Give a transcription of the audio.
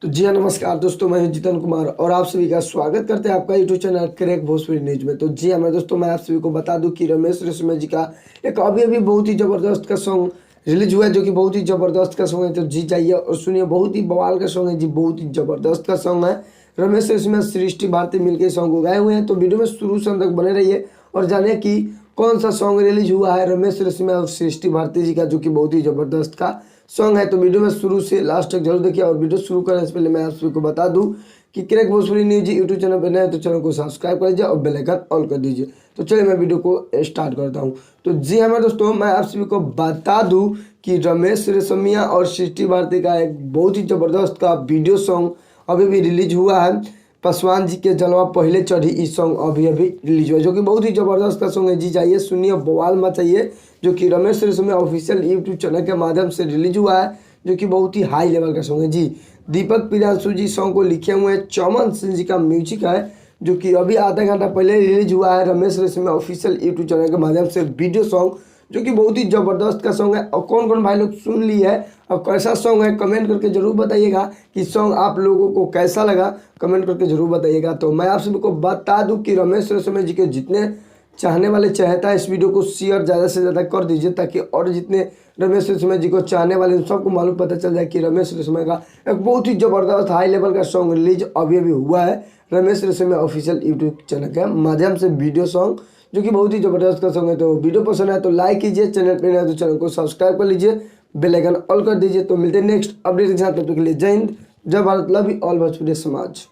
तो जी हाँ, नमस्कार दोस्तों, मैं हूं जितन कुमार और आप सभी का स्वागत करते हैं आपका YouTube channel crack Bhojpuri news में। तो जी हाँ मैं दोस्तों, मैं आप सभी को बता दूं कि रमेश रेशमिया जी का एक अभी अभी बहुत ही ज़बरदस्त का सॉन्ग रिलीज हुआ है, जो कि बहुत ही ज़बरदस्त का सॉन्ग है। तो जी जाइए और सुनिए, बहुत ही बवाल का सॉन्ग है जी, बहुत ही ज़बरदस्त का सॉन्ग है। रमेश रेशमिया सृष्टि भारती मिलकर सॉन्ग को गाए हुए हैं। तो वीडियो में शुरू से अंत तक बने रहिए और जानिए कि कौन सा सॉन्ग रिलीज हुआ है रमेश रेशमिया और सृष्टि भारती जी का, जो कि बहुत ही ज़बरदस्त का सॉन्ग है। तो वीडियो में शुरू से लास्ट तक जरूर देखिए। और वीडियो शुरू करने से पहले मैं आप सभी को बता दूं कि crack Bhojpuri news YouTube channel पर नए हैं तो चैनल को सब्सक्राइब कर दीजिए और बेल आइकन ऑल कर दीजिए। तो चलिए मैं वीडियो को स्टार्ट करता हूं। तो जी हाँ दोस्तों, मैं आप सभी को बता दूं कि रमेश रेशमिया और सृष्टि भारती का एक बहुत ही ज़बरदस्त का वीडियो सॉन्ग अभी भी रिलीज हुआ है। पासवान जी के जलवा पहले चढ़ी इस सॉन्ग अभी अभी रिलीज हुआ है, जो कि बहुत ही ज़बरदस्त का सॉन्ग है। जी जाइए सुनिए, बवाल मचाइए, जो कि Ramesh Reshammiya official YouTube channel के माध्यम से रिलीज हुआ है, जो कि बहुत ही हाई लेवल का सॉन्ग है जी। दीपक प्रियांशु जी सॉन्ग को लिखे हुए हैं, चमन सिंह जी का म्यूजिक है, जो कि अभी आधा घंटा पहले रिलीज हुआ है Ramesh Reshammiya official YouTube channel के माध्यम से वीडियो सॉन्ग, जो कि बहुत ही ज़बरदस्त का सॉन्ग है। और कौन कौन भाई लोग सुन ली है और कैसा सॉन्ग है, कमेंट करके जरूर बताइएगा कि सॉन्ग आप लोगों को कैसा लगा, कमेंट करके जरूर बताइएगा। तो मैं आप सभी को बता दूं कि रमेश रेशमिया जी के जितने चाहने वाले चाहता है, इस वीडियो को शेयर ज़्यादा से ज़्यादा कर दीजिए, ताकि और जितने रमेश रेशमिया जी को चाहने वाले सबको मालूम पता चल जाए कि रमेश रेशमिया का एक बहुत ही ज़बरदस्त हाई लेवल का सॉन्ग रिलीज अभी अभी हुआ है Ramesh Reshammiya official YouTube channel के माध्यम से वीडियो सॉन्ग, जो कि बहुत ही ज़बरदस्त का सॉन्ग है। तो वीडियो पसंद है तो लाइक कीजिए, चैनल पर नए तो चैनल को सब्सक्राइब कर लीजिए, बेल आइकन ऑल कर दीजिए। तो मिलते हैं नेक्स्ट अपडेट के साथ, तब तक के लिए जय हिंद, जय Bharat, love you all Bhojpuri समाज।